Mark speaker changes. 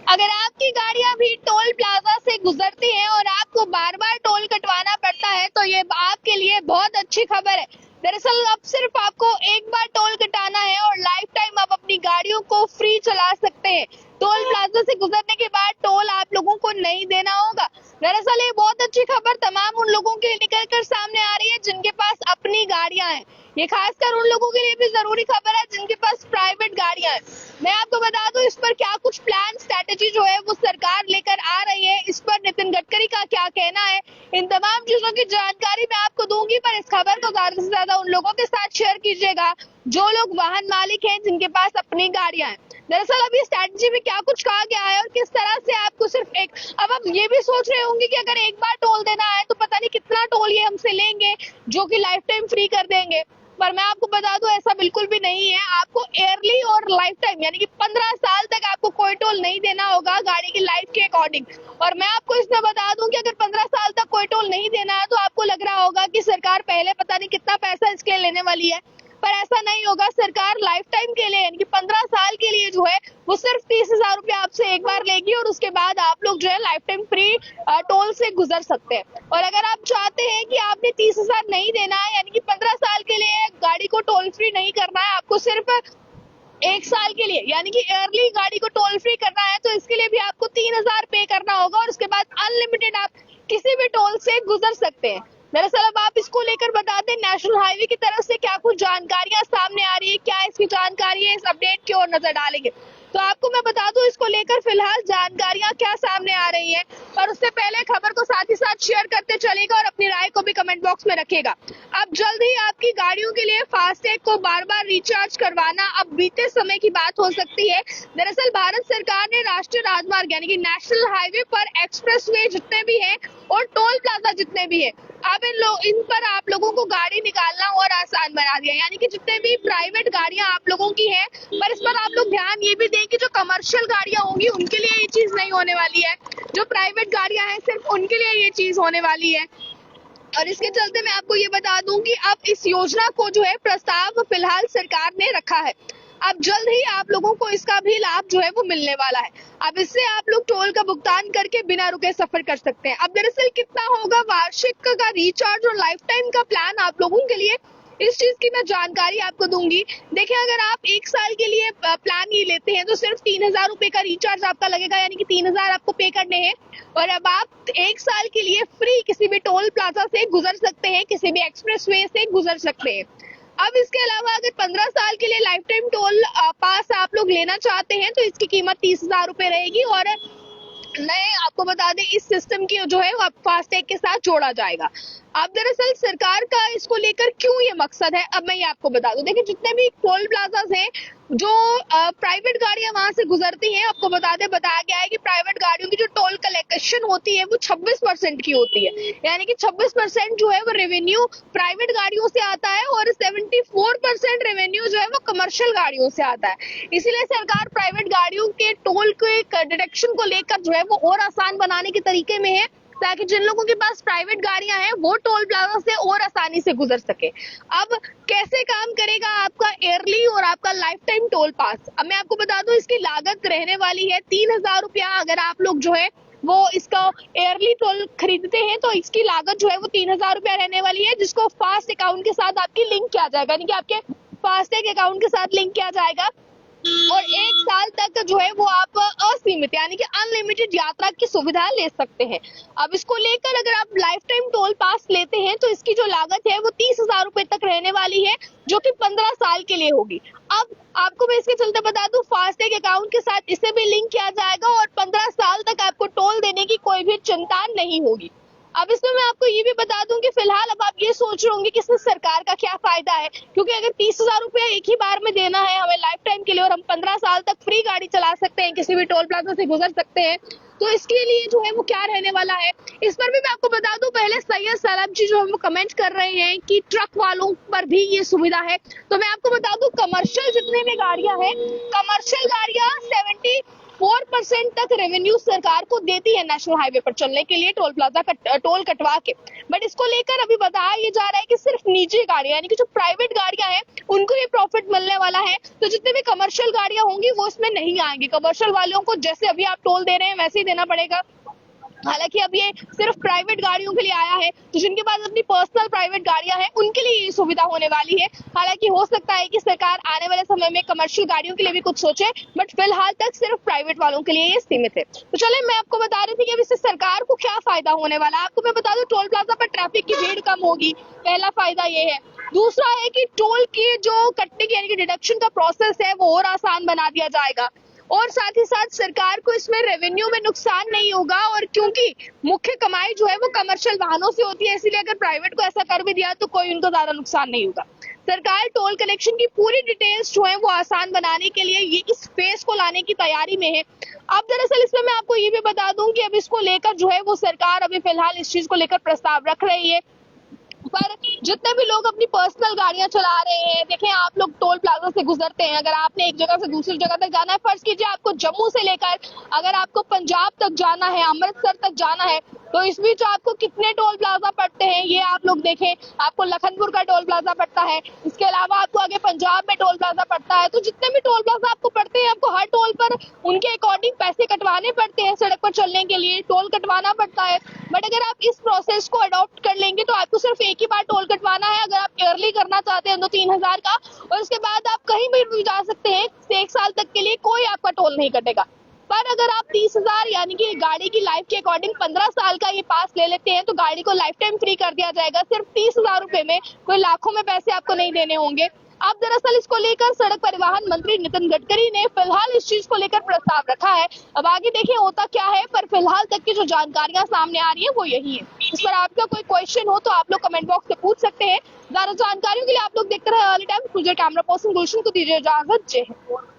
Speaker 1: अगर आपकी गाड़ियां भी टोल प्लाजा से गुजरती हैं और आपको बार बार टोल कटवाना पड़ता है तो ये आपके लिए बहुत अच्छी खबर है। दरअसल अब सिर्फ आपको एक बार टोल कटाना है और लाइफ टाइम आप अपनी गाड़ियों को फ्री चला सकते हैं। टोल प्लाजा से गुजरने के बाद टोल आप लोगों को नहीं देना होगा। दरअसल ये बहुत अच्छी खबर तमाम उन लोगों के लिए निकल कर सामने आ रही है जिनके पास अपनी गाड़ियां हैं। ये खासकर उन लोगों के लिए भी जरूरी खबर है जिनके पास प्राइवेट गाड़ियां हैं। मैं आपको बता दूं इस पर क्या कुछ प्लान स्ट्रेटेजी जो है वो सरकार लेकर आ रही है, इस पर नितिन गडकरी का क्या कहना है, इन तमाम चीजों की जानकारी मैं आपको दूंगी। पर इस खबर को ज्यादा से ज्यादा उन लोगों के साथ शेयर कीजिएगा जो लोग वाहन मालिक हैं जिनके पास अपनी गाड़ियां हैं। दरअसल अभी स्ट्रेटेजी में क्या कुछ कहा गया है और किस तरह से आपको सिर्फ एक, अब आप ये भी सोच रहे होंगे कि अगर एक बार टोल देना है तो पता नहीं कितना टोल ये हमसे लेंगे जो कि लाइफ टाइम फ्री कर देंगे। पर मैं आपको बता दूं ऐसा बिल्कुल भी नहीं है। आपको ईयरली और लाइफ टाइम यानी कि 15 साल तक आपको कोई टोल नहीं देना होगा गाड़ी की लाइफ के अकॉर्डिंग। और मैं आपको इसमें बता दूं कि अगर 15 साल तक कोई टोल नहीं देना है तो आपको लग रहा होगा कि सरकार पहले पता नहीं कितना पैसा इसके लिए लेने वाली है, पर ऐसा नहीं होगा। सरकार लाइफ टाइम के लिए यानी कि 15 साल के लिए जो है वो सिर्फ 30,000 रुपये आपसे एक बार लेगी और उसके बाद आप लोग जो है लाइफ टाइम फ्री टोल से गुजर सकते हैं। और अगर आप चाहते हैं कि आपने 30,000 नहीं देना है यानी कि 15 साल के लिए गाड़ी को टोल फ्री नहीं करना है, आपको सिर्फ एक साल के लिए यानी कि ईयरली गाड़ी को टोल फ्री करना है तो इसके लिए भी आपको 3,000 पे करना होगा और उसके बाद अनलिमिटेड आप किसी भी टोल से गुजर सकते हैं। दरअसल अब आप इसको लेकर बता दें नेशनल हाईवे की तरफ से क्या कुछ जानकारियां सामने आ रही है, क्या इसकी जानकारी है, इस अपडेट की ओर नजर डालेंगे। तो आपको मैं बता दूं इसको लेकर फिलहाल जानकारियां क्या सामने आ रही हैं, पर उससे पहले खबर को साथ ही साथ शेयर करते चलेगा और अपनी राय को भी कमेंट बॉक्स में रखेगा। अब जल्द ही आपकी गाड़ियों के लिए फास्टैग को बार बार रिचार्ज करवाना अब बीते समय की बात हो सकती है। दरअसल भारत सरकार ने राष्ट्रीय राजमार्ग यानी कि नेशनल हाईवे पर एक्सप्रेसवे जितने भी हैं और टोल प्लाजा जितने भी है अब इन पर आप लोगों को गाड़ी निकालना और आसान बना दिया। यानी कि जितने भी प्राइवेट गाड़ियां आप लोगों की हैं, पर इस पर आप लोग ध्यान ये भी दें कि जो कमर्शियल गाड़ियां होंगी उनके लिए ये चीज नहीं होने वाली है। जो प्राइवेट गाड़ियां हैं सिर्फ उनके लिए ये चीज होने वाली है। और इसके चलते मैं आपको ये बता दूं कि अब इस योजना को जो है प्रस्ताव फिलहाल सरकार ने रखा है। अब जल्द ही आप लोगों को इसका भी लाभ जो है वो मिलने वाला है। अब इससे आप लोग टोल का भुगतान करके बिना रुके सफर कर सकते हैं। अब दरअसल कितना होगा वार्षिक का रिचार्ज और लाइफ टाइम का प्लान आप लोगों के लिए, इस चीज की मैं जानकारी आपको दूंगी। देखिए अगर आप एक साल के लिए प्लान ये लेते हैं तो सिर्फ 3,000 रुपए का रिचार्ज आपका लगेगा यानी कि 3,000 आपको पे करने हैं और अब आप एक साल के लिए फ्री किसी भी टोल प्लाजा से गुजर सकते हैं, किसी भी एक्सप्रेसवे से गुजर सकते हैं। अब इसके अलावा अगर 15 साल के लिए लाइफ टाइम टोल पास आप लोग लेना चाहते हैं तो इसकी कीमत 30,000 रुपए रहेगी और नए आपको बता दें इस सिस्टम की जो है वो फास्टैग के साथ जोड़ा जाएगा। अब दरअसल सरकार का इसको लेकर क्यों ये मकसद है अब मैं ये आपको बता दूं। देखिए जितने भी टोल प्लाजाज हैं जो प्राइवेट गाड़ियां वहां से गुजरती हैं, आपको बताया गया है कि प्राइवेट गाड़ियों की जो टोल कलेक्शन होती है वो 26% की होती है। यानी कि 26% जो है वो रेवेन्यू प्राइवेट गाड़ियों से आता है और 74% रेवेन्यू जो है वो कमर्शियल गाड़ियों से आता है। इसीलिए सरकार प्राइवेट गाड़ियों के टोल के डिडक्शन को लेकर जो है वो और आसान बनाने के तरीके में है ताकि जिन लोगों के पास प्राइवेट गाड़ियां हैं वो टोल प्लाजा से और आसानी से गुजर सके। अब कैसे काम करेगा आपका ईयरली और आपका लाइफ टाइम टोल पास, अब मैं आपको बता दूं इसकी लागत रहने वाली है 3,000 रुपया। अगर आप लोग जो है वो इसका ईयरली टोल खरीदते हैं तो इसकी लागत जो है वो 3,000 रुपया रहने वाली है, जिसको फास्ट अकाउंट के साथ आपकी लिंक किया जाएगा यानी कि आपके फास्टैग अकाउंट के साथ लिंक किया जाएगा और एक साल तक जो है वो आप असीमित यानी कि अनलिमिटेड यात्रा की सुविधा ले सकते हैं। अब इसको लेकर अगर आप लाइफ टाइम टोल पास लेते हैं तो इसकी जो लागत है वो 30,000 रुपए तक रहने वाली है जो कि 15 साल के लिए होगी। अब आपको मैं इसके चलते बता दूं फास्टैग अकाउंट के साथ इसे भी लिंक किया जाएगा और 15 साल तक आपको टोल देने की कोई भी चिंता नहीं होगी। अब इसमें मैं आपको ये भी बता दूं कि फिलहाल अब आप ये सोच रहे होंगे कि इसमें सरकार का क्या फायदा है, क्योंकि अगर 30,000 रुपया एक ही बार में देना है हमें लाइफ टाइम के लिए और हम 15 साल तक फ्री गाड़ी चला सकते हैं, किसी भी टोल प्लाजा से गुजर सकते हैं, तो इसके लिए जो है वो क्या रहने वाला है इस पर भी मैं आपको बता दूं। पहले सैयद सलाम जी जो है वो कमेंट कर रहे हैं कि ट्रक वालों पर भी ये सुविधा है, तो मैं आपको बता दूं कमर्शियल जितने भी गाड़ियां हैं, कमर्शियल गाड़ियां 74% 30% तक रेवेन्यू सरकार को देती है नेशनल हाईवे पर चलने के लिए टोल कटवा के। बट इसको लेकर अभी बताया ये जा रहा है कि सिर्फ निजी गाड़ियां यानी कि जो प्राइवेट गाड़ियां हैं उनको ये प्रॉफिट मिलने वाला है, तो जितने भी कमर्शियल गाड़ियां होंगी वो इसमें नहीं आएंगी। कमर्शियल वालों को जैसे अभी आप टोल दे रहे हैं वैसे ही देना पड़ेगा। हालांकि अब ये सिर्फ प्राइवेट गाड़ियों के लिए आया है, तो जिनके पास अपनी पर्सनल प्राइवेट गाड़ियां हैं उनके लिए ये सुविधा होने वाली है। हालांकि हो सकता है कि सरकार आने वाले समय में कमर्शियल गाड़ियों के लिए भी कुछ सोचे, बट फिलहाल तक सिर्फ प्राइवेट वालों के लिए ये सीमित है। तो चले मैं आपको बता रही थी कि अब इससे सरकार को क्या फायदा होने वाला है। आपको मैं बता दूं, टोल प्लाजा पर ट्रैफिक की भीड़ कम होगी, पहला फायदा ये है। दूसरा है कि टोल के जो कटने की यानी कि डिडक्शन का प्रोसेस है वो और आसान बना दिया जाएगा, और साथ ही साथ सरकार को इसमें रेवेन्यू में नुकसान नहीं होगा। और क्योंकि मुख्य कमाई जो है वो कमर्शियल वाहनों से होती है, इसीलिए अगर प्राइवेट को ऐसा कर भी दिया तो कोई उनको ज्यादा नुकसान नहीं होगा। सरकार टोल कलेक्शन की पूरी डिटेल्स जो है वो आसान बनाने के लिए ये इस फेज को लाने की तैयारी में है। अब दरअसल इसमें मैं आपको ये भी बता दूं कि अब इसको लेकर जो है वो सरकार अभी फिलहाल इस चीज को लेकर प्रस्ताव रख रही है। पर जितने भी लोग अपनी पर्सनल गाड़ियां चला रहे हैं, देखें आप लोग टोल प्लाजा से गुजरते हैं, अगर आपने एक जगह से दूसरी जगह तक जाना है, फर्ज कीजिए आपको जम्मू से लेकर अगर आपको पंजाब तक जाना है, अमृतसर तक जाना है, तो इस बीच आपको कितने टोल प्लाजा पड़ते हैं ये आप लोग देखें। आपको लखनपुर का टोल प्लाजा पड़ता है, इसके अलावा आपको आगे पंजाब में टोल प्लाजा पड़ता है। तो जितने भी टोल प्लाजा आपको पड़ते हैं, आपको हर टोल पर उनके अकॉर्डिंग पैसे कटवाने पड़ते हैं। सड़क पर चलने के लिए टोल कटवाना पड़ता है। बट अगर आप इस प्रोसेस को अडॉप्ट कर लेंगे तो आपको सिर्फ एक ही बार टोल कटवाना है, अगर आप ईयरली करना चाहते हैं तो 3000 का, और उसके बाद आप कहीं भी जा सकते हैं। 1 साल तक के लिए कोई आपका टोल नहीं कटेगा। पर अगर आप 30,000 यानी कि गाड़ी की लाइफ के अकॉर्डिंग 15 साल का ये पास ले लेते हैं तो गाड़ी को लाइफ टाइम फ्री कर दिया जाएगा, सिर्फ 30,000 रुपए में। कोई लाखों में पैसे आपको नहीं देने होंगे। अब दरअसल इसको लेकर सड़क परिवहन मंत्री नितिन गडकरी ने फिलहाल इस चीज को लेकर प्रस्ताव रखा है। अब आगे देखिए होता क्या है, पर फिलहाल तक की जो जानकारियां सामने आ रही है वो यही है। इस पर आपका कोई क्वेश्चन हो तो आप लोग कमेंट बॉक्स में पूछ सकते हैं। ज्यादा जानकारियों के लिए आप लोग देखते रहे अर्ली टाइम्स। कैमरा पर्सन गुलशन को दीजिए इजाजत। जय हिंद।